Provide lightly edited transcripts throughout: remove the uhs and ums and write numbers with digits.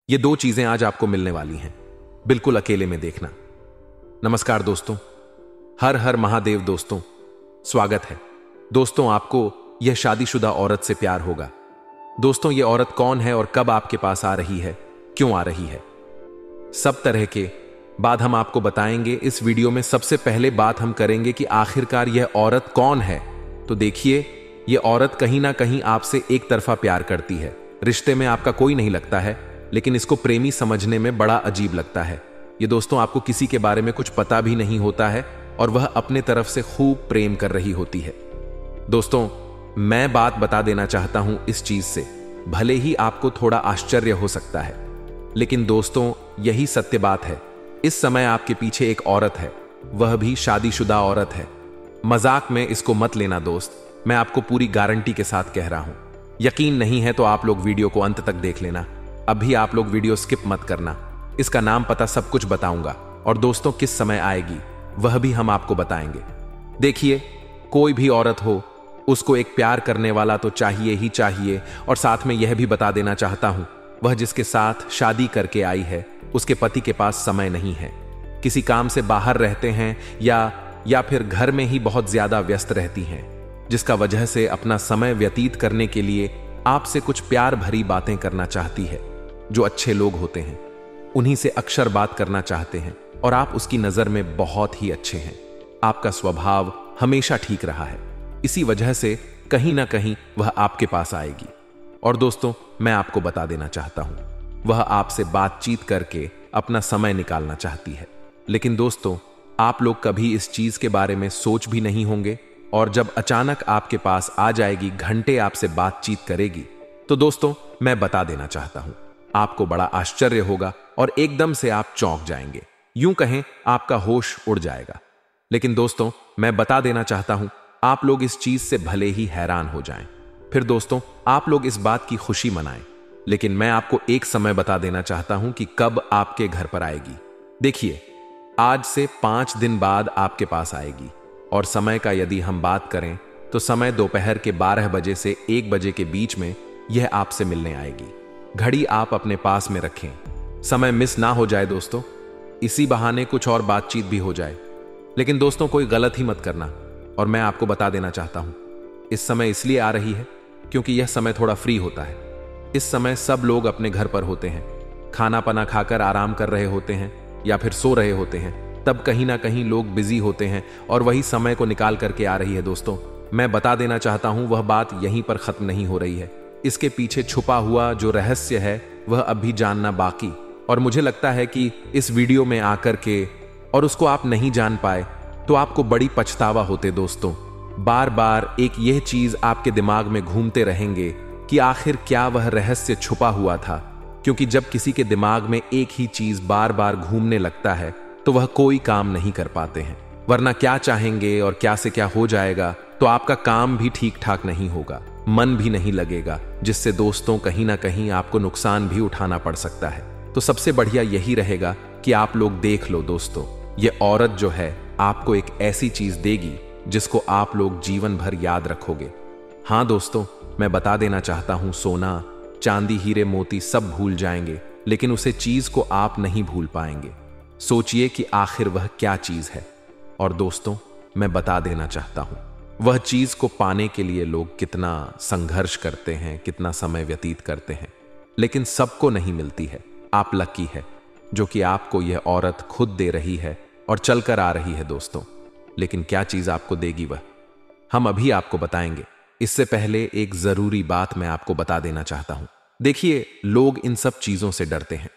ये दो चीजें आज आपको मिलने वाली हैं, बिल्कुल अकेले में देखना। नमस्कार दोस्तों, हर हर महादेव दोस्तों, स्वागत है। दोस्तों, आपको यह शादीशुदा औरत से प्यार होगा। दोस्तों, यह औरत कौन है और कब आपके पास आ रही है, क्यों आ रही है, सब तरह के बात हम आपको बताएंगे इस वीडियो में। सबसे पहले बात हम करेंगे कि आखिरकार यह औरत कौन है। तो देखिए, यह औरत कहीं ना कहीं आपसे एक तरफा प्यार करती है। रिश्ते में आपका कोई नहीं लगता है, लेकिन इसको प्रेमी समझने में बड़ा अजीब लगता है। ये दोस्तों, आपको किसी के बारे में कुछ पता भी नहीं होता है और वह अपने तरफ से खूब प्रेम कर रही होती है। दोस्तों, मैं बात बता देना चाहता हूं इस चीज से, भले ही आपको थोड़ा आश्चर्य हो सकता है, लेकिन दोस्तों यही सत्य बात है। इस समय आपके पीछे एक औरत है, वह भी शादीशुदा औरत है। मजाक में इसको मत लेना दोस्त, मैं आपको पूरी गारंटी के साथ कह रहा हूं। यकीन नहीं है तो आप लोग वीडियो को अंत तक देख लेना। अभी आप लोग वीडियो स्किप मत करना, इसका नाम पता सब कुछ बताऊंगा और दोस्तों किस समय आएगी वह भी हम आपको बताएंगे। देखिए, कोई भी औरत हो, उसको एक प्यार करने वाला तो चाहिए ही चाहिए। और साथ में यह भी बता देना चाहता हूं, वह जिसके साथ शादी करके आई है उसके पति के पास समय नहीं है, किसी काम से बाहर रहते हैं या फिर घर में ही बहुत ज्यादा व्यस्त रहती हैं, जिसका वजह से अपना समय व्यतीत करने के लिए आपसे कुछ प्यार भरी बातें करना चाहती है। जो अच्छे लोग होते हैं उन्हीं से अक्सर बात करना चाहते हैं और आप उसकी नजर में बहुत ही अच्छे हैं। आपका स्वभाव हमेशा ठीक रहा है, इसी वजह से कहीं ना कहीं वह आपके पास आएगी। और दोस्तों, मैं आपको बता देना चाहता हूं, वह आपसे बातचीत करके अपना समय निकालना चाहती है। लेकिन दोस्तों, आप लोग कभी इस चीज के बारे में सोच भी नहीं होंगे, और जब अचानक आपके पास आ जाएगी, घंटे आपसे बातचीत करेगी, तो दोस्तों मैं बता देना चाहता हूं, आपको बड़ा आश्चर्य होगा और एकदम से आप चौंक जाएंगे, यूं कहें आपका होश उड़ जाएगा। लेकिन दोस्तों, मैं बता देना चाहता हूं, आप लोग इस चीज से भले ही हैरान हो जाएं, फिर दोस्तों आप लोग इस बात की खुशी मनाएं। लेकिन मैं आपको एक समय बता देना चाहता हूं कि कब आपके घर पर आएगी। देखिए, आज से 5 दिन बाद आपके पास आएगी। और समय का यदि हम बात करें तो समय दोपहर के 12 बजे से 1 बजे के बीच में यह आपसे मिलने आएगी। घड़ी आप अपने पास में रखें, समय मिस ना हो जाए दोस्तों, इसी बहाने कुछ और बातचीत भी हो जाए। लेकिन दोस्तों, कोई गलत ही मत करना। और मैं आपको बता देना चाहता हूं, इस समय इसलिए आ रही है क्योंकि यह समय थोड़ा फ्री होता है। इस समय सब लोग अपने घर पर होते हैं, खाना पना खाकर आराम कर रहे होते हैं या फिर सो रहे होते हैं। तब कहीं ना कहीं लोग बिजी होते हैं और वही समय को निकाल करके आ रही है। दोस्तों, मैं बता देना चाहता हूं, वह बात यहीं पर खत्म नहीं हो रही है। इसके पीछे छुपा हुआ जो रहस्य है वह अभी जानना बाकी। और मुझे लगता है कि इस वीडियो में आकर के और उसको आप नहीं जान पाए तो आपको बड़ी पछतावा होते। दोस्तों, बार बार एक यह चीज आपके दिमाग में घूमते रहेंगे कि आखिर क्या वह रहस्य छुपा हुआ था। क्योंकि जब किसी के दिमाग में एक ही चीज बार बार घूमने लगता है तो वह कोई काम नहीं कर पाते हैं, वरना क्या चाहेंगे और क्या से क्या हो जाएगा, तो आपका काम भी ठीक ठाक नहीं होगा, मन भी नहीं लगेगा, जिससे दोस्तों कहीं ना कहीं आपको नुकसान भी उठाना पड़ सकता है। तो सबसे बढ़िया यही रहेगा कि आप लोग देख लो दोस्तों, ये औरत जो है आपको एक ऐसी चीज देगी जिसको आप लोग जीवन भर याद रखोगे। हाँ दोस्तों, मैं बता देना चाहता हूं, सोना चांदी हीरे मोती सब भूल जाएंगे, लेकिन उसे चीज को आप नहीं भूल पाएंगे। सोचिए कि आखिर वह क्या चीज है। और दोस्तों, मैं बता देना चाहता हूं, वह चीज को पाने के लिए लोग कितना संघर्ष करते हैं, कितना समय व्यतीत करते हैं, लेकिन सबको नहीं मिलती है। आप लकी है जो कि आपको यह औरत खुद दे रही है और चलकर आ रही है दोस्तों। लेकिन क्या चीज आपको देगी वह, हम अभी आपको बताएंगे। इससे पहले एक जरूरी बात मैं आपको बता देना चाहता हूं। देखिए, लोग इन सब चीजों से डरते हैं।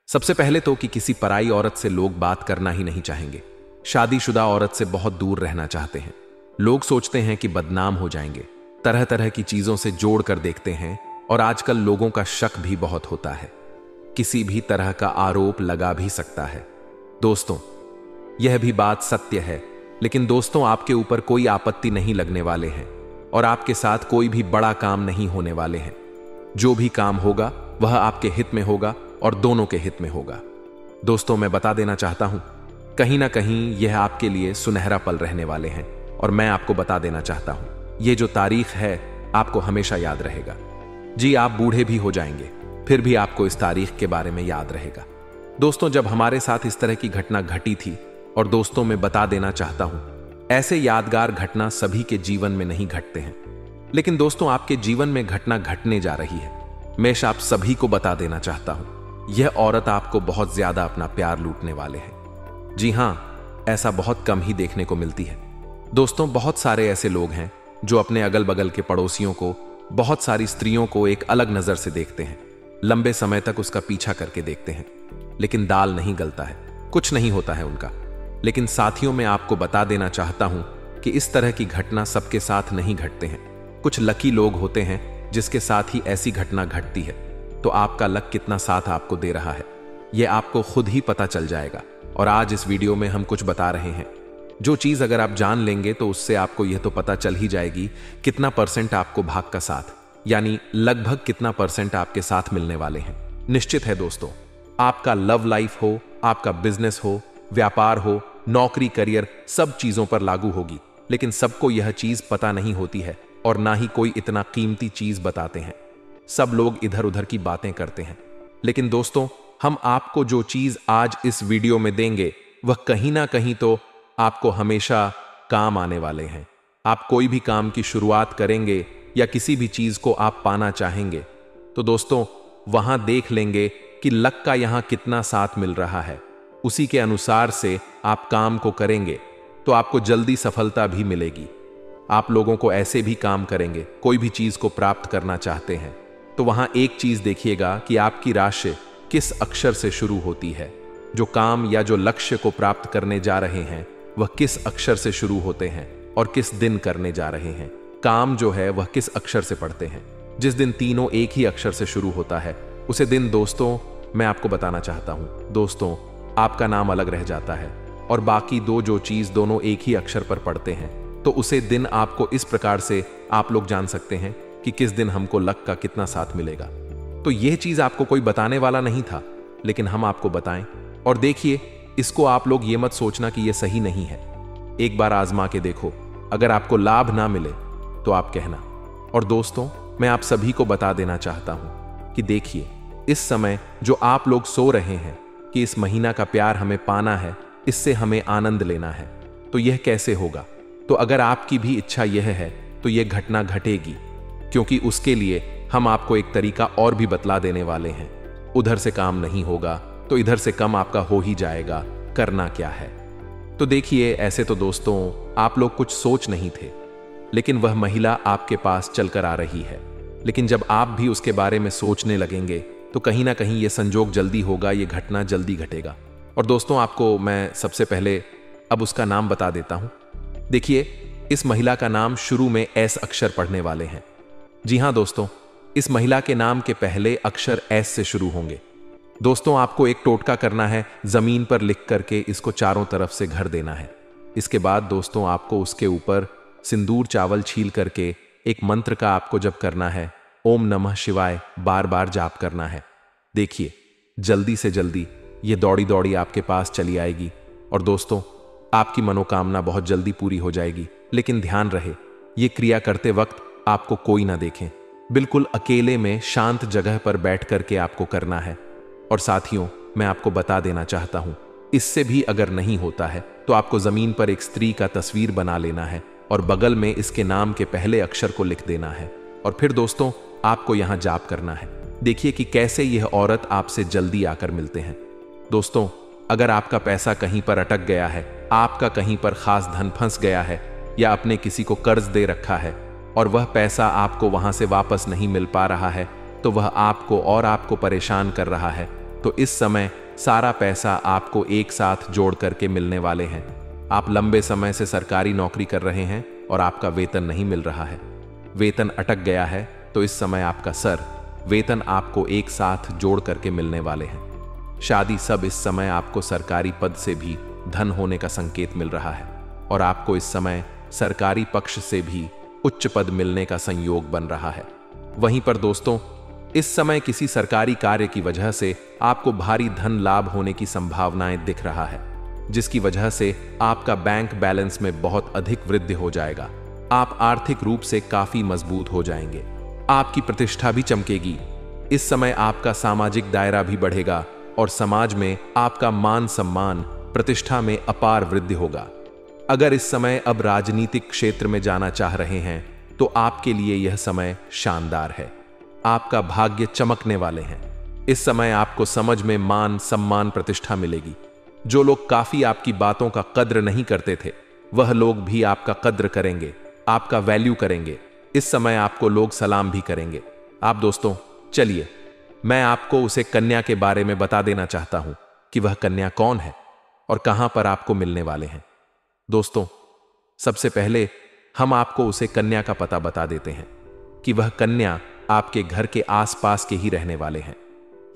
सबसे पहले तो कि किसी पराई औरत से लोग बात करना ही नहीं चाहेंगे, शादीशुदा औरत से बहुत दूर रहना चाहते हैं। लोग सोचते हैं कि बदनाम हो जाएंगे, तरह तरह की चीजों से जोड़ कर देखते हैं। और आजकल लोगों का शक भी बहुत होता है, किसी भी तरह का आरोप लगा भी सकता है। दोस्तों, यह भी बात सत्य है, लेकिन दोस्तों आपके ऊपर कोई आपत्ति नहीं लगने वाले हैं और आपके साथ कोई भी बड़ा काम नहीं होने वाले हैं। जो भी काम होगा वह आपके हित में होगा और दोनों के हित में होगा। दोस्तों, मैं बता देना चाहता हूं, कहीं ना कहीं यह आपके लिए सुनहरा पल रहने वाले हैं। और मैं आपको बता देना चाहता हूं, यह जो तारीख है आपको हमेशा याद रहेगा। जी, आप बूढ़े भी हो जाएंगे, फिर भी आपको इस तारीख के बारे में याद रहेगा। दोस्तों, जब हमारे साथ इस तरह की घटना घटी थी, और दोस्तों मैं बता देना चाहता हूं, ऐसे यादगार घटना सभी के जीवन में नहीं घटते हैं, लेकिन दोस्तों आपके जीवन में घटना घटने जा रही है। मैं आप सभी को बता देना चाहता हूं, यह औरत आपको बहुत ज्यादा अपना प्यार लूटने वाले हैं। जी हां, ऐसा बहुत कम ही देखने को मिलती है। दोस्तों, बहुत सारे ऐसे लोग हैं जो अपने अगल बगल के पड़ोसियों को, बहुत सारी स्त्रियों को एक अलग नजर से देखते हैं, लंबे समय तक उसका पीछा करके देखते हैं, लेकिन दाल नहीं गलता है, कुछ नहीं होता है उनका। लेकिन साथियों, मैं आपको बता देना चाहता हूं कि इस तरह की घटना सबके साथ नहीं घटते हैं। कुछ लकी लोग होते हैं जिसके साथ ही ऐसी घटना घटती है। तो आपका लक कितना साथ आपको दे रहा है, यह आपको खुद ही पता चल जाएगा। और आज इस वीडियो में हम कुछ बता रहे हैं, जो चीज अगर आप जान लेंगे तो उससे आपको यह तो पता चल ही जाएगी कितना % आपको भाग का साथ, यानी लगभग कितना % आपके साथ मिलने वाले हैं। निश्चित है दोस्तों, आपका लव लाइफ हो, आपका बिजनेस हो, व्यापार हो, नौकरी, करियर, सब चीजों पर लागू होगी। लेकिन सबको यह चीज पता नहीं होती है, और ना ही कोई इतना कीमती चीज बताते हैं। सब लोग इधर उधर की बातें करते हैं। लेकिन दोस्तों, हम आपको जो चीज आज इस वीडियो में देंगे वह कहीं ना कहीं तो आपको हमेशा काम आने वाले हैं। आप कोई भी काम की शुरुआत करेंगे या किसी भी चीज को आप पाना चाहेंगे, तो दोस्तों वहां देख लेंगे कि लक का यहां कितना साथ मिल रहा है। उसी के अनुसार से आप काम को करेंगे तो आपको जल्दी सफलता भी मिलेगी। आप लोगों को ऐसे भी काम करेंगे, कोई भी चीज को प्राप्त करना चाहते हैं तो वहां एक चीज देखिएगा कि आपकी राशि किस अक्षर से शुरू होती है। जो काम या जो लक्ष्य को प्राप्त करने जा रहे हैं वह किस अक्षर से शुरू होते हैं, और किस दिन करने जा रहे हैं। काम जो है वह किस अक्षर से पढ़ते हैं। जिस दिन तीनों एक ही अक्षर से शुरू होता है, उसे दिन दोस्तों मैं आपको बताना चाहता हूं, दोस्तों आपका नाम अलग रह जाता है। और बाकी दो जो चीज दोनों एक ही अक्षर पर पढ़ते हैं, तो उसे दिन आपको इस प्रकार से आप लोग जान सकते हैं कि किस दिन हमको लक का कितना साथ मिलेगा। तो यह चीज आपको कोई बताने वाला नहीं था, लेकिन हम आपको बताएं। और देखिए, इसको आप लोग ये मत सोचना कि यह सही नहीं है। एक बार आजमा के देखो, अगर आपको लाभ ना मिले तो आप कहना। और दोस्तों, मैं आप सभी को बता देना चाहता हूं कि देखिए, इस समय जो आप लोग सो रहे हैं कि इस महीना का प्यार हमें पाना है, इससे हमें आनंद लेना है, तो यह कैसे होगा? तो अगर आपकी भी इच्छा यह है तो यह घटना घटेगी, क्योंकि उसके लिए हम आपको एक तरीका और भी बतला देने वाले हैं। उधर से काम नहीं होगा तो इधर से कम आपका हो ही जाएगा। करना क्या है? तो देखिए, ऐसे तो दोस्तों आप लोग कुछ सोच नहीं थे, लेकिन वह महिला आपके पास चलकर आ रही है। लेकिन जब आप भी उसके बारे में सोचने लगेंगे तो कहीं ना कहीं यह संजोग जल्दी होगा, यह घटना जल्दी घटेगा। और दोस्तों, आपको मैं सबसे पहले अब उसका नाम बता देता हूं। देखिए, इस महिला का नाम शुरू में एस अक्षर पढ़ने वाले हैं। जी हां दोस्तों, इस महिला के नाम के पहले अक्षर एस से शुरू होंगे। दोस्तों, आपको एक टोटका करना है, जमीन पर लिख करके इसको चारों तरफ से घर देना है। इसके बाद दोस्तों आपको उसके ऊपर सिंदूर चावल छील करके एक मंत्र का आपको जप करना है, ओम नमः शिवाय, बार बार जाप करना है। देखिए, जल्दी से जल्दी ये दौड़ी दौड़ी आपके पास चली आएगी, और दोस्तों आपकी मनोकामना बहुत जल्दी पूरी हो जाएगी। लेकिन ध्यान रहे, ये क्रिया करते वक्त आपको कोई ना देखें, बिल्कुल अकेले में शांत जगह पर बैठ करके आपको करना है। और साथियों, मैं आपको बता देना चाहता हूं, इससे भी अगर नहीं होता है तो आपको जमीन पर एक स्त्री का तस्वीर बना लेना है और बगल में इसके नाम के पहले अक्षर को लिख देना है। और फिर दोस्तों आपको यहां जाप करना है। देखिए कि कैसे यह औरत आपसे जल्दी आकर मिलते हैं। दोस्तों, अगर आपका पैसा कहीं पर अटक गया है, आपका कहीं पर खास धन फंस गया है, या आपने किसी को कर्ज दे रखा है और वह पैसा आपको वहां से वापस नहीं मिल पा रहा है, तो वह आपको परेशान कर रहा है, तो इस समय सारा पैसा आपको एक साथ जोड़ करके मिलने वाले हैं। आप लंबे समय से सरकारी नौकरी कर रहे हैं और आपका वेतन नहीं मिल रहा है, वेतन अटक गया है, तो इस समय आपका वेतन आपको एक साथ जोड़ करके मिलने वाले हैं। शादी, सब इस समय आपको सरकारी पद से भी धन होने का संकेत मिल रहा है, और आपको इस समय सरकारी पक्ष से भी उच्च पद मिलने का संयोग बन रहा है। वहीं पर दोस्तों, इस समय किसी सरकारी कार्य की वजह से आपको भारी धन लाभ होने की संभावनाएं दिख रहा है, जिसकी वजह से आपका बैंक बैलेंस में बहुत अधिक वृद्धि हो जाएगा। आप आर्थिक रूप से काफी मजबूत हो जाएंगे, आपकी प्रतिष्ठा भी चमकेगी। इस समय आपका सामाजिक दायरा भी बढ़ेगा और समाज में आपका मान सम्मान प्रतिष्ठा में अपार वृद्धि होगा। अगर इस समय अब राजनीतिक क्षेत्र में जाना चाह रहे हैं तो आपके लिए यह समय शानदार है। आपका भाग्य चमकने वाले हैं। इस समय आपको समझ में मान सम्मान प्रतिष्ठा मिलेगी। जो लोग काफी आपकी बातों का कद्र नहीं करते थे, वह लोग भी आपका कद्र करेंगे, आपका वैल्यू करेंगे। इस समय आपको लोग सलाम भी करेंगे। आप दोस्तों, चलिए मैं आपको उसे कन्या के बारे में बता देना चाहता हूं कि वह कन्या कौन है और कहां पर आपको मिलने वाले हैं। दोस्तों, सबसे पहले हम आपको उसे कन्या का पता बता देते हैं कि वह कन्या आपके घर के आसपास के ही रहने वाले हैं,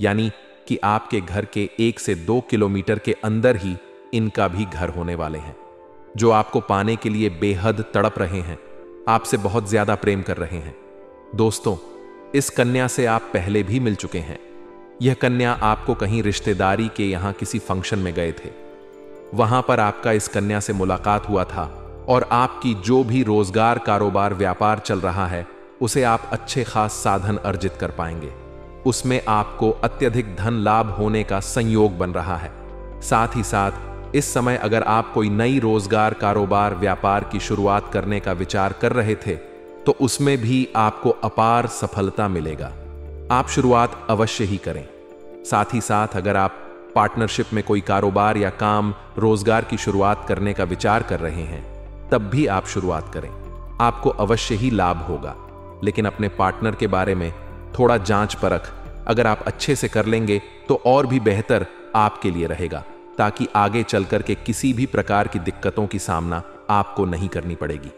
यानी कि आपके घर के 1 से 2 किलोमीटर के अंदर ही इनका भी घर होने वाले हैं, जो आपको पाने के लिए बेहद तड़प रहे हैं, आपसे बहुत ज्यादा प्रेम कर रहे हैं। दोस्तों, इस कन्या से आप पहले भी मिल चुके हैं। यह कन्या आपको कहीं रिश्तेदारी के यहां किसी फंक्शन में गए थे, वहां पर आपका इस कन्या से मुलाकात हुआ था और आपकी जो भी रोजगार कारोबार व्यापार चल रहा है उसे आप अच्छे खास साधन अर्जित कर पाएंगे। उसमें आपको अत्यधिक धन लाभ होने का संयोग बन रहा है। साथ ही साथ इस समय अगर आप कोई नई रोजगार कारोबार व्यापार की शुरुआत करने का विचार कर रहे थे तो उसमें भी आपको अपार सफलता मिलेगा। आप शुरुआत अवश्य ही करें। साथ ही साथ अगर आप पार्टनरशिप में कोई कारोबार या काम रोजगार की शुरुआत करने का विचार कर रहे हैं, तब भी आप शुरुआत करें। आपको अवश्य ही लाभ होगा, लेकिन अपने पार्टनर के बारे में थोड़ा जांच परख अगर आप अच्छे से कर लेंगे तो और भी बेहतर आपके लिए रहेगा, ताकि आगे चलकर के किसी भी प्रकार की दिक्कतों की सामना आपको नहीं करनी पड़ेगी।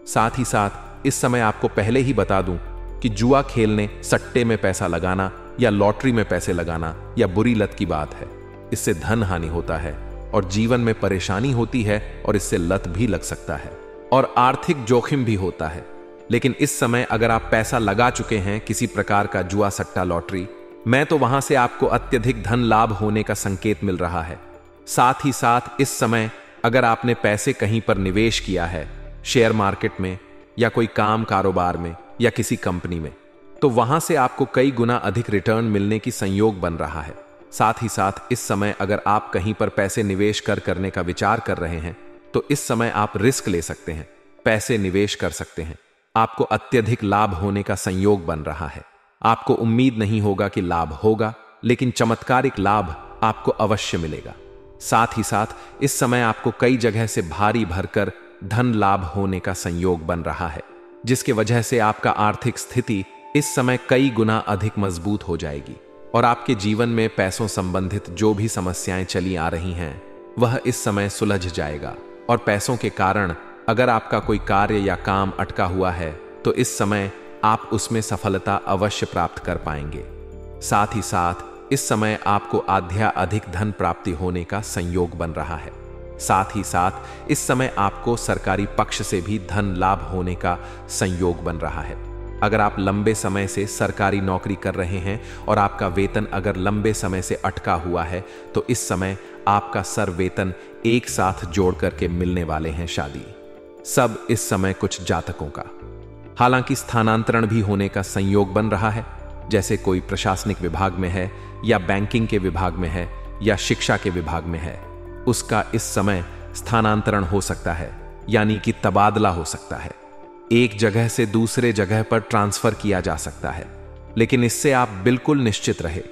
साथ ही साथ इस समय आपको पहले ही बता दूं कि जुआ खेलने, सट्टे में पैसा लगाना या लॉटरी में पैसे लगाना या बुरी लत की बात है। इससे धन हानि होता है और जीवन में परेशानी होती है और इससे लत भी लग सकता है और आर्थिक जोखिम भी होता है। लेकिन इस समय अगर आप पैसा लगा चुके हैं किसी प्रकार का जुआ, सट्टा, लॉटरी में, तो वहां से आपको अत्यधिक धन लाभ होने का संकेत मिल रहा है। साथ ही साथ इस समय अगर आपने पैसे कहीं पर निवेश किया है, शेयर मार्केट में या कोई काम कारोबार में या किसी कंपनी में, तो वहां से आपको कई गुना अधिक रिटर्न मिलने की संयोग बन रहा है। साथ ही साथ इस समय अगर आप कहीं पर पैसे निवेश करने का विचार कर रहे हैं तो इस समय आप रिस्क ले सकते हैं, पैसे निवेश कर सकते हैं। आपको अत्यधिक लाभ होने का संयोग बन रहा है। आपको उम्मीद नहीं होगा कि लाभ होगा, लेकिन चमत्कारिक लाभ आपको अवश्य मिलेगा। साथ ही साथ इस समय आपको कई जगह से भारी भरकर धन लाभ होने का संयोग बन रहा है, जिसके वजह से आपका आर्थिक स्थिति इस समय कई गुना अधिक मजबूत हो जाएगी और आपके जीवन में पैसों संबंधित जो भी समस्याएं चली आ रही हैं वह इस समय सुलझ जाएगा। और पैसों के कारण अगर आपका कोई कार्य या काम अटका हुआ है तो इस समय आप उसमें सफलता अवश्य प्राप्त कर पाएंगे। साथ ही साथ इस समय आपको अधिक धन प्राप्ति होने का संयोग बन रहा है। साथ ही साथ इस समय आपको सरकारी पक्ष से भी धन लाभ होने का संयोग बन रहा है। अगर आप लंबे समय से सरकारी नौकरी कर रहे हैं और आपका वेतन अगर लंबे समय से अटका हुआ है तो इस समय आपका सर वेतन एक साथ जोड़ करके मिलने वाले हैं। शादी सब इस समय कुछ जातकों का। हालांकि स्थानांतरण भी होने का संयोग बन रहा है, जैसे कोई प्रशासनिक विभाग में है या बैंकिंग के विभाग में है या शिक्षा के विभाग में है, उसका इस समय स्थानांतरण हो सकता है, यानी कि तबादला हो सकता है। एक जगह से दूसरे जगह पर ट्रांसफर किया जा सकता है। लेकिन इससे आप बिल्कुल निश्चित रहे,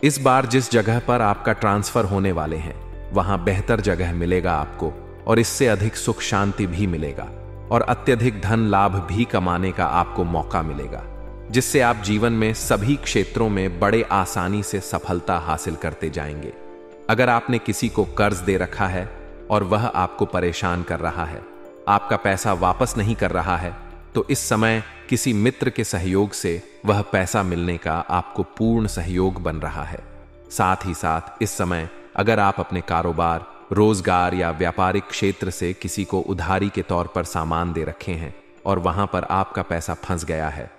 इस बार जिस जगह पर आपका ट्रांसफर होने वाले हैं वहां बेहतर जगह मिलेगा आपको और इससे अधिक सुख शांति भी मिलेगा और अत्यधिक धन लाभ भी कमाने का आपको मौका मिलेगा, जिससे आप जीवन में सभी क्षेत्रों में बड़े आसानी से सफलता हासिल करते जाएंगे। अगर आपने किसी को कर्ज दे रखा है और वह आपको परेशान कर रहा है, आपका पैसा वापस नहीं कर रहा है, तो इस समय किसी मित्र के सहयोग से वह पैसा मिलने का आपको पूर्ण सहयोग बन रहा है। साथ ही साथ इस समय अगर आप अपने कारोबार, रोजगार या व्यापारिक क्षेत्र से किसी को उधारी के तौर पर सामान दे रखे हैं और वहां पर आपका पैसा फंस गया है,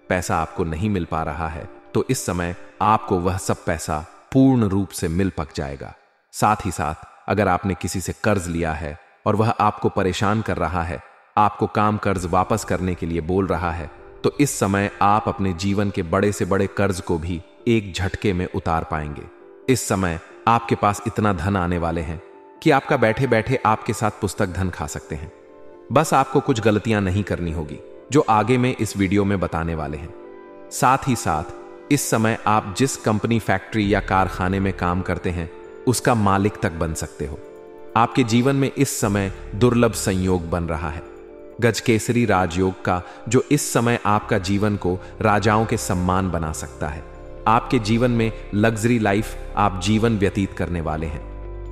पैसा आपको नहीं मिल पा रहा है, तो इस समय आपको वह सब पैसा पूर्ण रूप से मिल पक जाएगा। साथ ही साथ अगर आपने किसी से कर्ज लिया है और वह आपको परेशान कर रहा है, आपको काम कर्ज वापस करने के लिए बोल रहा है, तो इस समय आप अपने जीवन के बड़े से बड़े कर्ज को भी एक झटके में उतार पाएंगे। इस समय आपके पास इतना धन आने वाले हैं कि आपका बैठे बैठे आपके साथ पुस्तक धन खा सकते हैं। बस आपको कुछ गलतियां नहीं करनी होगी जो आगे में इस वीडियो में बताने वाले हैं। साथ ही साथ इस समय आप जिस कंपनी, फैक्ट्री या कारखाने में काम करते हैं उसका मालिक तक बन सकते हो। आपके जीवन में इस समय दुर्लभ संयोग बन रहा है, गजकेसरी राजयोग का, जो इस समय आपका जीवन को राजाओं के सम्मान बना सकता है। आपके जीवन में लग्जरी लाइफ आप जीवन व्यतीत करने वाले हैं।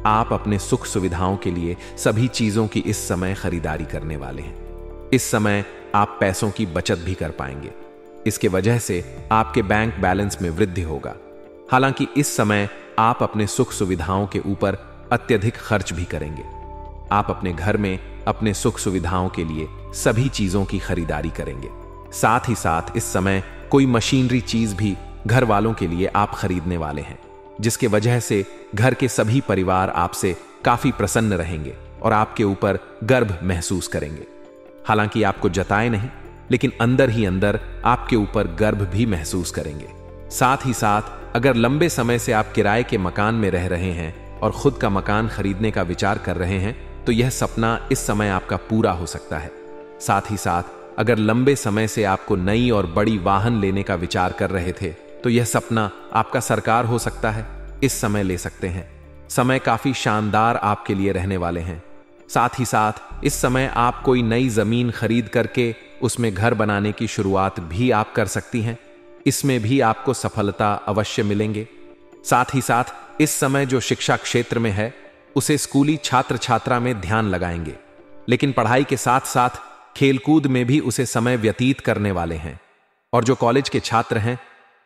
आप अपने सुख सुविधाओं के लिए सभी चीजों की इस समय खरीदारी करने वाले हैं। इस समय आप पैसों की बचत भी कर पाएंगे। इसके वजह से आपके बैंक बैलेंस में वृद्धि होगा। हालांकि इस समय आप अपने सुख सुविधाओं के ऊपर अत्यधिक खर्च भी करेंगे। आप अपने घर में अपने सुख सुविधाओं के लिए सभी चीजों की खरीदारी करेंगे। साथ ही साथ इस समय कोई मशीनरी चीज भी घर वालों के लिए आप खरीदने वाले हैं, जिसके वजह से घर के सभी परिवार आपसे काफी प्रसन्न रहेंगे और आपके ऊपर गर्व महसूस करेंगे। हालांकि आपको जताए नहीं, लेकिन अंदर ही अंदर आपके ऊपर गर्व भी महसूस करेंगे। साथ ही साथ अगर लंबे समय से आप किराए के मकान में रह रहे हैं और खुद का मकान खरीदने का विचार कर रहे हैं, तो यह सपना इस समय आपका पूरा हो सकता है। साथ ही साथ अगर लंबे समय से आपको नई और बड़ी वाहन लेने का विचार कर रहे थे, तो यह सपना आपका साकार हो सकता है। इस समय ले सकते हैं। समय काफी शानदार आपके लिए रहने वाले हैं। साथ ही साथ इस समय आप कोई नई जमीन खरीद करके उसमें घर बनाने की शुरुआत भी आप कर सकती हैं। इसमें भी आपको सफलता अवश्य मिलेंगे। साथ ही साथ इस समय जो शिक्षा क्षेत्र में है उसे स्कूली छात्र छात्रा में ध्यान लगाएंगे, लेकिन पढ़ाई के साथ साथ खेलकूद में भी उसे समय व्यतीत करने वाले हैं। और जो कॉलेज के छात्र हैं,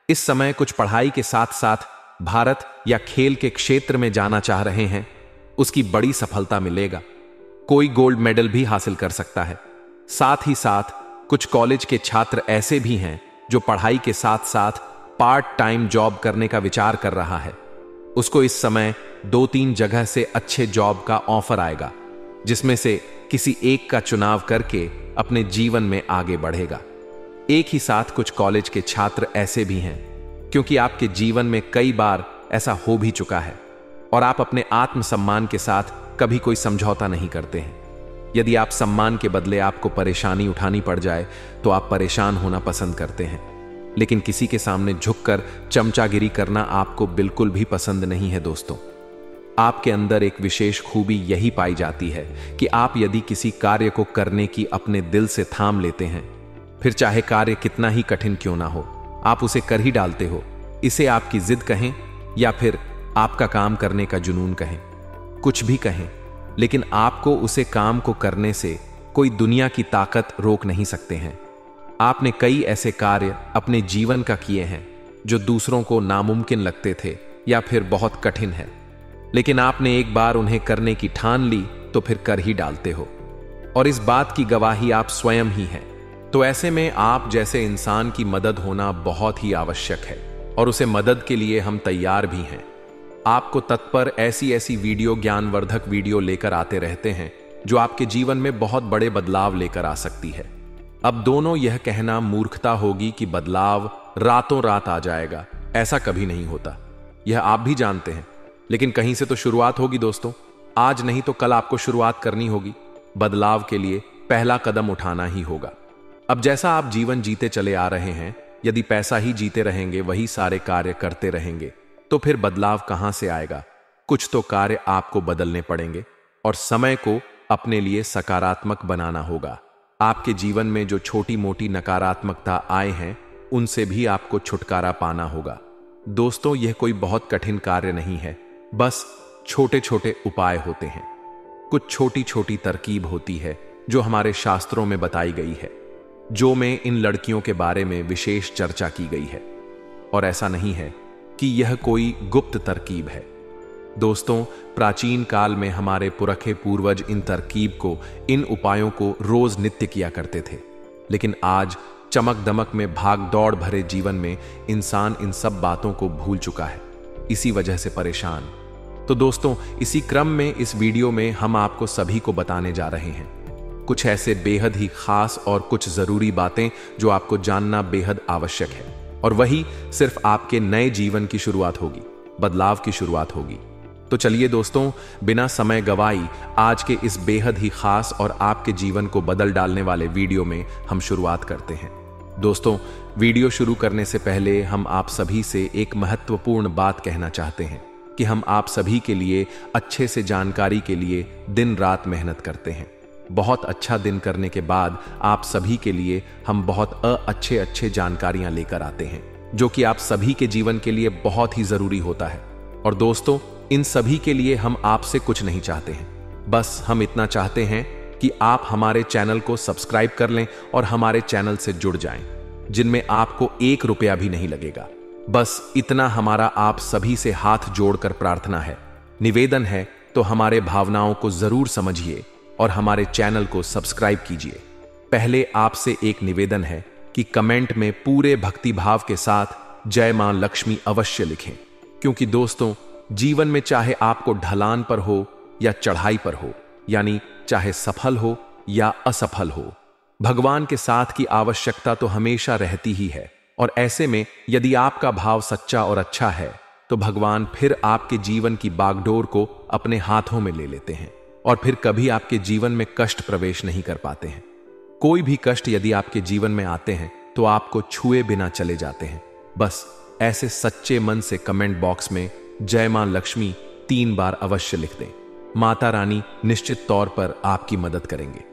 इस समय कुछ पढ़ाई के साथ साथ भारत या खेल के क्षेत्र में जाना चाह रहे हैं, उसकी बड़ी सफलता मिलेगा। कोई गोल्ड मेडल भी हासिल कर सकता है। साथ ही साथ कुछ कॉलेज के छात्र ऐसे भी हैं जो पढ़ाई के साथ साथ पार्ट टाइम जॉब करने का विचार कर रहा है। उसको इस समय 2-3 जगह से अच्छे जॉब का ऑफर आएगा, जिसमें से किसी एक का चुनाव करके अपने जीवन में आगे बढ़ेगा। एक ही साथ कुछ कॉलेज के छात्र ऐसे भी हैं, क्योंकि आपके जीवन में कई बार ऐसा हो भी चुका है और आप अपने आत्मसम्मान के साथ कभी कोई समझौता नहीं करते हैं। यदि आप सम्मान के बदले आपको परेशानी उठानी पड़ जाए तो आप परेशान होना पसंद करते हैं, लेकिन किसी के सामने झुककर चमचागिरी करना आपको बिल्कुल भी पसंद नहीं है। दोस्तों, आपके अंदर एक विशेष खूबी यही पाई जाती है कि आप यदि किसी कार्य को करने की अपने दिल से थाम लेते हैं, फिर चाहे कार्य कितना ही कठिन क्यों ना हो, आप उसे कर ही डालते हो। इसे आपकी जिद कहें या फिर आपका काम करने का जुनून कहें, कुछ भी कहें, लेकिन आपको उसे काम को करने से कोई दुनिया की ताकत रोक नहीं सकते हैं। आपने कई ऐसे कार्य अपने जीवन का किए हैं जो दूसरों को नामुमकिन लगते थे या फिर बहुत कठिन है, लेकिन आपने एक बार उन्हें करने की ठान ली तो फिर कर ही डालते हो, और इस बात की गवाही आप स्वयं ही हैं। तो ऐसे में आप जैसे इंसान की मदद होना बहुत ही आवश्यक है और उसे मदद के लिए हम तैयार भी हैं। आपको तत्पर ऐसी ऐसी वीडियो, ज्ञानवर्धक वीडियो लेकर आते रहते हैं जो आपके जीवन में बहुत बड़े बदलाव लेकर आ सकती है। अब दोनों यह कहना मूर्खता होगी कि बदलाव रातों रात आ जाएगा। ऐसा कभी नहीं होता, यह आप भी जानते हैं, लेकिन कहीं से तो शुरुआत होगी दोस्तों। आज नहीं तो कल आपको शुरुआत करनी होगी। बदलाव के लिए पहला कदम उठाना ही होगा। अब जैसा आप जीवन जीते चले आ रहे हैं, यदि पैसा ही जीते रहेंगे, वही सारे कार्य करते रहेंगे, तो फिर बदलाव कहां से आएगा। कुछ तो कार्य आपको बदलने पड़ेंगे और समय को अपने लिए सकारात्मक बनाना होगा। आपके जीवन में जो छोटी मोटी नकारात्मकता आए हैं, उनसे भी आपको छुटकारा पाना होगा। दोस्तों, यह कोई बहुत कठिन कार्य नहीं है, बस छोटे छोटे उपाय होते हैं। कुछ छोटी छोटी तरकीब होती है जो हमारे शास्त्रों में बताई गई है, जो में इन लड़कियों के बारे में विशेष चर्चा की गई है। और ऐसा नहीं है कि यह कोई गुप्त तरकीब है। दोस्तों, प्राचीन काल में हमारे पुरखे पूर्वज इन तरकीब को, इन उपायों को रोज नित्य किया करते थे, लेकिन आज चमक दमक में भाग दौड़ भरे जीवन में इंसान इन सब बातों को भूल चुका है, इसी वजह से परेशान। तो दोस्तों, इसी क्रम में इस वीडियो में हम आपको सभी को बताने जा रहे हैं कुछ ऐसे बेहद ही खास और कुछ जरूरी बातें जो आपको जानना बेहद आवश्यक है, और वही सिर्फ आपके नए जीवन की शुरुआत होगी, बदलाव की शुरुआत होगी। तो चलिए दोस्तों, बिना समय गवाई आज के इस बेहद ही खास और आपके जीवन को बदल डालने वाले वीडियो में हम शुरुआत करते हैं। दोस्तों, वीडियो शुरू करने से पहले हम आप सभी से एक महत्वपूर्ण बात कहना चाहते हैं कि हम आप सभी के लिए अच्छे से जानकारी के लिए दिन रात मेहनत करते हैं। बहुत अच्छा दिन करने के बाद आप सभी के लिए हम बहुत अच्छे जानकारियां लेकर आते हैं, जो कि आप सभी के जीवन के लिए बहुत ही जरूरी होता है। और दोस्तों, इन सभी के लिए हम आपसे कुछ नहीं चाहते हैं, बस हम इतना चाहते हैं कि आप हमारे चैनल को सब्सक्राइब कर लें और हमारे चैनल से जुड़ जाएं, जिनमें आपको 1 रुपया भी नहीं लगेगा। बस इतना हमारा आप सभी से हाथ जोड़कर प्रार्थना है, निवेदन है। तो हमारे भावनाओं को जरूर समझिए और हमारे चैनल को सब्सक्राइब कीजिए। पहले आपसे एक निवेदन है कि कमेंट में पूरे भक्ति भाव के साथ जय मां लक्ष्मी अवश्य लिखें, क्योंकि दोस्तों, जीवन में चाहे आपको ढलान पर हो या चढ़ाई पर हो, यानी चाहे सफल हो या असफल हो, भगवान के साथ की आवश्यकता तो हमेशा रहती ही है। और ऐसे में यदि आपका भाव सच्चा और अच्छा है तो भगवान फिर आपके जीवन की बागडोर को अपने हाथों में ले लेते हैं और फिर कभी आपके जीवन में कष्ट प्रवेश नहीं कर पाते हैं। कोई भी कष्ट यदि आपके जीवन में आते हैं तो आपको छुए बिना चले जाते हैं। बस ऐसे सच्चे मन से कमेंट बॉक्स में जय मां लक्ष्मी 3 बार अवश्य लिख दें। माता रानी निश्चित तौर पर आपकी मदद करेंगे।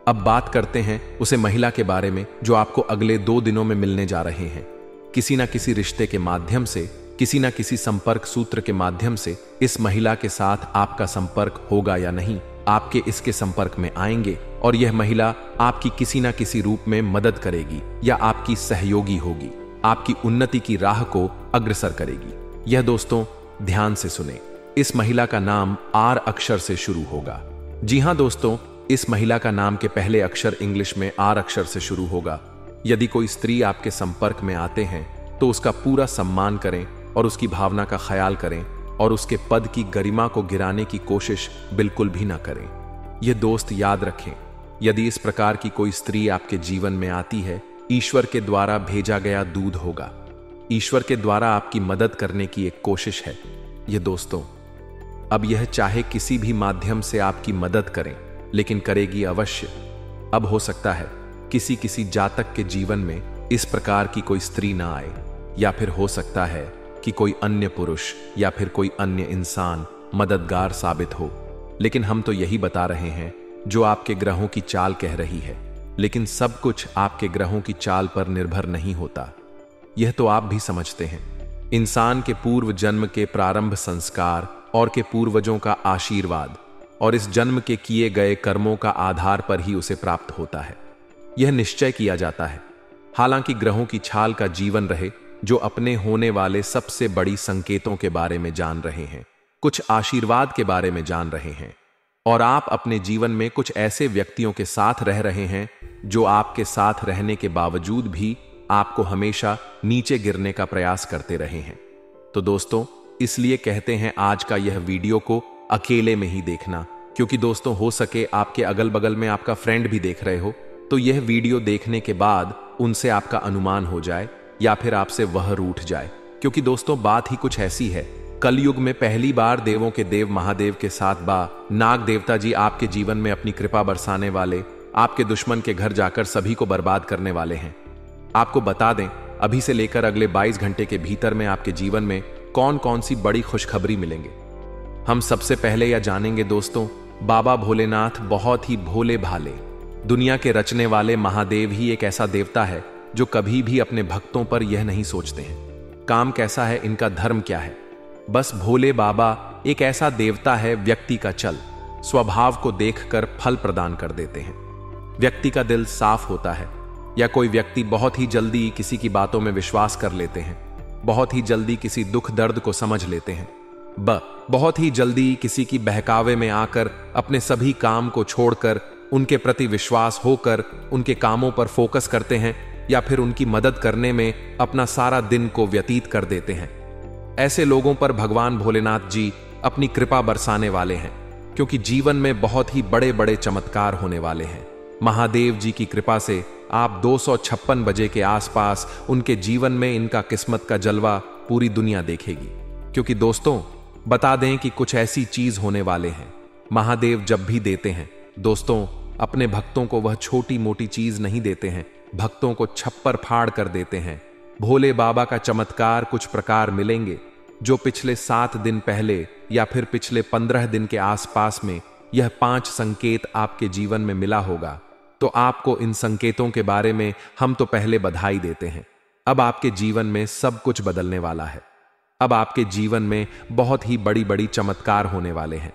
अब बात करते हैं उसे महिला के बारे में जो आपको अगले 2 दिनों में मिलने जा रहे हैं। किसी ना किसी रिश्ते के माध्यम से, किसी ना किसी संपर्क सूत्र के माध्यम से इस महिला के साथ आपका संपर्क होगा या नहीं, आपके इसके संपर्क में आएंगे और यह महिला आपकी किसी ना किसी रूप में मदद करेगी या आपकी सहयोगी होगी, आपकी उन्नति की राह को अग्रसर करेगी। यह दोस्तों ध्यान से सुने, इस महिला का नाम आर अक्षर से शुरू होगा। जी हां दोस्तों, इस महिला का नाम के पहले अक्षर इंग्लिश में आर अक्षर से शुरू होगा। यदि कोई स्त्री आपके संपर्क में आते हैं तो उसका पूरा सम्मान करें और उसकी भावना का ख्याल करें और उसके पद की गरिमा को गिराने की कोशिश बिल्कुल भी ना करें। यह दोस्त याद रखें, यदि इस प्रकार की कोई स्त्री आपके जीवन में आती है, ईश्वर के द्वारा भेजा गया दूध होगा। ईश्वर के द्वारा आपकी मदद करने की एक कोशिश है ये दोस्तों। अब यह चाहे किसी भी माध्यम से आपकी मदद करें, लेकिन करेगी अवश्य। अब हो सकता है किसी जातक के जीवन में इस प्रकार की कोई स्त्री ना आए, या फिर हो सकता है कि कोई अन्य पुरुष या फिर कोई अन्य इंसान मददगार साबित हो। लेकिन हम तो यही बता रहे हैं जो आपके ग्रहों की चाल कह रही है। लेकिन सब कुछ आपके ग्रहों की चाल पर निर्भर नहीं होता, यह तो आप भी समझते हैं। इंसान के पूर्व जन्म के प्रारंभ संस्कार और के पूर्वजों का आशीर्वाद और इस जन्म के किए गए कर्मों का आधार पर ही उसे प्राप्त होता है, यह निश्चय किया जाता है। हालांकि ग्रहों की छाल का जीवन रहे जो अपने होने वाले सबसे बड़ी संकेतों के बारे में जान रहे हैं, कुछ आशीर्वाद के बारे में जान रहे हैं, और आप अपने जीवन में कुछ ऐसे व्यक्तियों के साथ रह रहे हैं जो आपके साथ रहने के बावजूद भी आपको हमेशा नीचे गिरने का प्रयास करते रहे हैं। तो दोस्तों, इसलिए कहते हैं आज का यह वीडियो को अकेले में ही देखना, क्योंकि दोस्तों हो सके आपके अगल बगल में आपका फ्रेंड भी देख रहे हो, तो यह वीडियो देखने के बाद उनसे आपका अनुमान हो जाए या फिर आपसे वह रूठ जाए। क्योंकि दोस्तों बात ही कुछ ऐसी है, कलयुग में पहली बार देवों के देव महादेव के साथ नाग देवता जी आपके जीवन में अपनी कृपा बरसाने वाले, आपके दुश्मन के घर जाकर सभी को बर्बाद करने वाले हैं। आपको बता दें, अभी से लेकर अगले 22 घंटे के भीतर में आपके जीवन में कौन कौन सी बड़ी खुशखबरी मिलेंगे। हम सबसे पहले यह जानेंगे दोस्तों, बाबा भोलेनाथ बहुत ही भोले भाले, दुनिया के रचने वाले महादेव ही एक ऐसा देवता है जो कभी भी अपने भक्तों पर यह नहीं सोचते हैं काम कैसा है, इनका धर्म क्या है। बस भोले बाबा एक ऐसा देवता है, व्यक्ति का चल स्वभाव को देखकर फल प्रदान कर देते हैं। व्यक्ति का दिल साफ होता है, या कोई व्यक्ति बहुत ही जल्दी किसी की बातों में विश्वास कर लेते हैं, बहुत ही जल्दी किसी दुख दर्द को समझ लेते हैं, बहुत ही जल्दी किसी की बहकावे में आकर अपने सभी काम को छोड़कर उनके प्रति विश्वास होकर उनके कामों पर फोकस करते हैं, या फिर उनकी मदद करने में अपना सारा दिन को व्यतीत कर देते हैं। ऐसे लोगों पर भगवान भोलेनाथ जी अपनी कृपा बरसाने वाले हैं, क्योंकि जीवन में बहुत ही बड़े बड़े चमत्कार होने वाले हैं। महादेव जी की कृपा से आप 256 बजे के आसपास उनके जीवन में इनका किस्मत का जलवा पूरी दुनिया देखेगी। क्योंकि दोस्तों, बता दें कि कुछ ऐसी चीज होने वाले हैं। महादेव जब भी देते हैं दोस्तों, अपने भक्तों को वह छोटी मोटी चीज नहीं देते हैं, भक्तों को छप्पर फाड़ कर देते हैं। भोले बाबा का चमत्कार कुछ प्रकार मिलेंगे जो पिछले 7 दिन पहले या फिर पिछले 15 दिन के आसपास में यह 5 संकेत आपके जीवन में मिला होगा। तो आपको इन संकेतों के बारे में हम तो पहले बधाई देते हैं। अब आपके जीवन में सब कुछ बदलने वाला है। अब आपके जीवन में बहुत ही बड़ी बड़ी चमत्कार होने वाले हैं।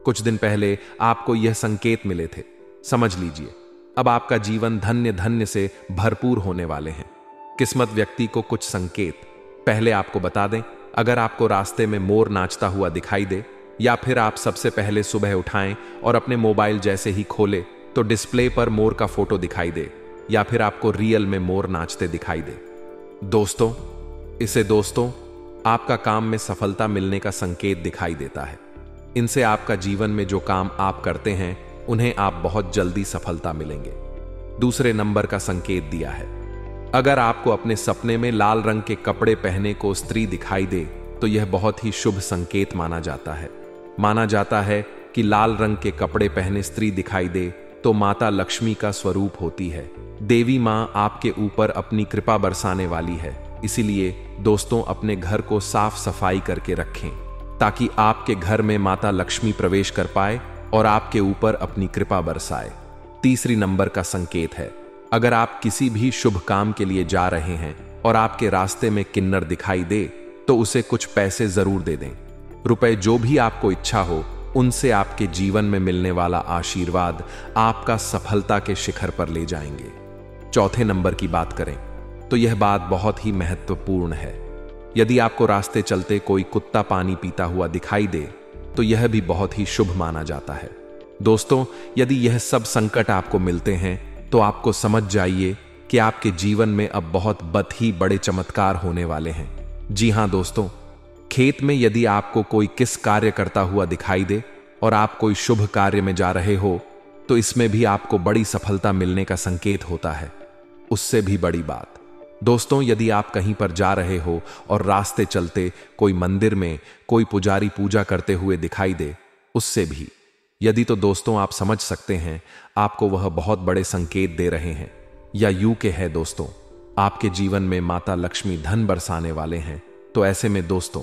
कुछ दिन पहले आपको यह संकेत मिले थे, समझ लीजिए अब आपका जीवन धन्य धन्य से भरपूर होने वाले हैं। किस्मत व्यक्ति को कुछ संकेत पहले आपको बता दें। अगर आपको रास्ते में मोर नाचता हुआ दिखाई दे, या फिर आप सबसे पहले सुबह उठाएं और अपने मोबाइल जैसे ही खोले तो डिस्प्ले पर मोर का फोटो दिखाई दे, या फिर आपको रियल में मोर नाचते दिखाई दे, दोस्तों आपका काम में सफलता मिलने का संकेत दिखाई देता है। इनसे आपका जीवन में जो काम आप करते हैं उन्हें आप बहुत जल्दी सफलता मिलेंगे। दूसरे नंबर का संकेत दिया है, अगर आपको अपने सपने में लाल रंग के कपड़े पहने को स्त्री दिखाई दे तो यह बहुत ही शुभ संकेत माना जाता है। माना जाता है कि लाल रंग के कपड़े पहने स्त्री दिखाई दे तो माता लक्ष्मी का स्वरूप होती है। देवी मां आपके ऊपर अपनी कृपा बरसाने वाली है। इसीलिए दोस्तों, अपने घर को साफ सफाई करके रखें ताकि आपके घर में माता लक्ष्मी प्रवेश कर पाए और आपके ऊपर अपनी कृपा बरसाए। तीसरी नंबर का संकेत है, अगर आप किसी भी शुभ काम के लिए जा रहे हैं और आपके रास्ते में किन्नर दिखाई दे तो उसे कुछ पैसे जरूर दे दें। रुपए जो भी आपको इच्छा हो, उनसे आपके जीवन में मिलने वाला आशीर्वाद आपका सफलता के शिखर पर ले जाएंगे। चौथे नंबर की बात करें तो यह बात बहुत ही महत्वपूर्ण है। यदि आपको रास्ते चलते कोई कुत्ता पानी पीता हुआ दिखाई दे तो यह भी बहुत ही शुभ माना जाता है। दोस्तों, यदि यह सब संकट आपको मिलते हैं तो आपको समझ जाइए कि आपके जीवन में अब बहुत ही बड़े चमत्कार होने वाले हैं। जी हां दोस्तों, खेत में यदि आपको कोई किस कार्य करता हुआ दिखाई दे और आप कोई शुभ कार्य में जा रहे हो तो इसमें भी आपको बड़ी सफलता मिलने का संकेत होता है। उससे भी बड़ी बात दोस्तों, यदि आप कहीं पर जा रहे हो और रास्ते चलते कोई मंदिर में कोई पुजारी पूजा करते हुए दिखाई दे, उससे भी यदि, तो दोस्तों आप समझ सकते हैं आपको वह बहुत बड़े संकेत दे रहे हैं। या यूं के है दोस्तों, आपके जीवन में माता लक्ष्मी धन बरसाने वाले हैं। तो ऐसे में दोस्तों,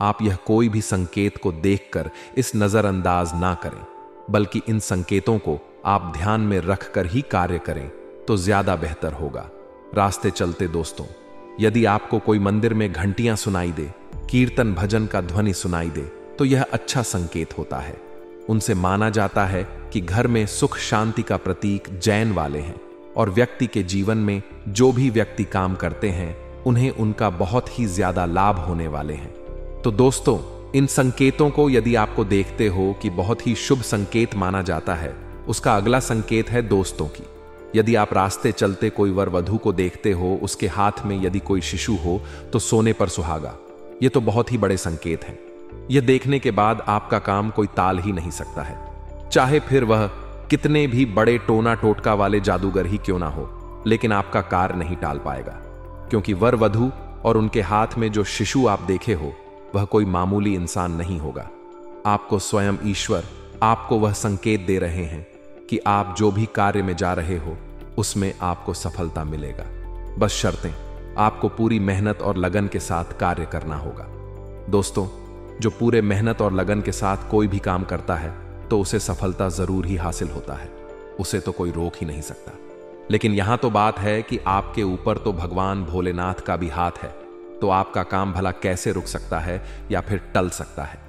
आप यह कोई भी संकेत को देखकर इस नजरअंदाज ना करें, बल्कि इन संकेतों को आप ध्यान में रखकर ही कार्य करें तो ज्यादा बेहतर होगा। रास्ते चलते दोस्तों, यदि आपको कोई मंदिर में घंटियां सुनाई दे, कीर्तन भजन का ध्वनि सुनाई दे तो यह अच्छा संकेत होता है। उनसे माना जाता है कि घर में सुख शांति का प्रतीक जैन वाले हैं और व्यक्ति के जीवन में जो भी व्यक्ति काम करते हैं उन्हें उनका बहुत ही ज्यादा लाभ होने वाले हैं। तो दोस्तों, इन संकेतों को यदि आपको देखते हो कि बहुत ही शुभ संकेत माना जाता है, उसका अगला संकेत है दोस्तों की। यदि आप रास्ते चलते कोई वर वधू को देखते हो, उसके हाथ में यदि कोई शिशु हो तो सोने पर सुहागा। ये तो बहुत ही बड़े संकेत हैं। यह देखने के बाद आपका काम कोई टाल ही नहीं सकता है, चाहे फिर वह कितने भी बड़े टोना टोटका वाले जादूगर ही क्यों ना हो, लेकिन आपका कार्य नहीं टाल पाएगा। क्योंकि वर वधू और उनके हाथ में जो शिशु आप देखे हो वह कोई मामूली इंसान नहीं होगा। आपको स्वयं ईश्वर आपको वह संकेत दे रहे हैं कि आप जो भी कार्य में जा रहे हो उसमें आपको सफलता मिलेगा। बस शर्तें आपको पूरी मेहनत और लगन के साथ कार्य करना होगा। दोस्तों, जो पूरे मेहनत और लगन के साथ कोई भी काम करता है तो उसे सफलता जरूर ही हासिल होता है, उसे तो कोई रोक ही नहीं सकता। लेकिन यहां तो बात है कि आपके ऊपर तो भगवान भोलेनाथ का भी हाथ है, तो आपका काम भला कैसे रुक सकता है या फिर टल सकता है।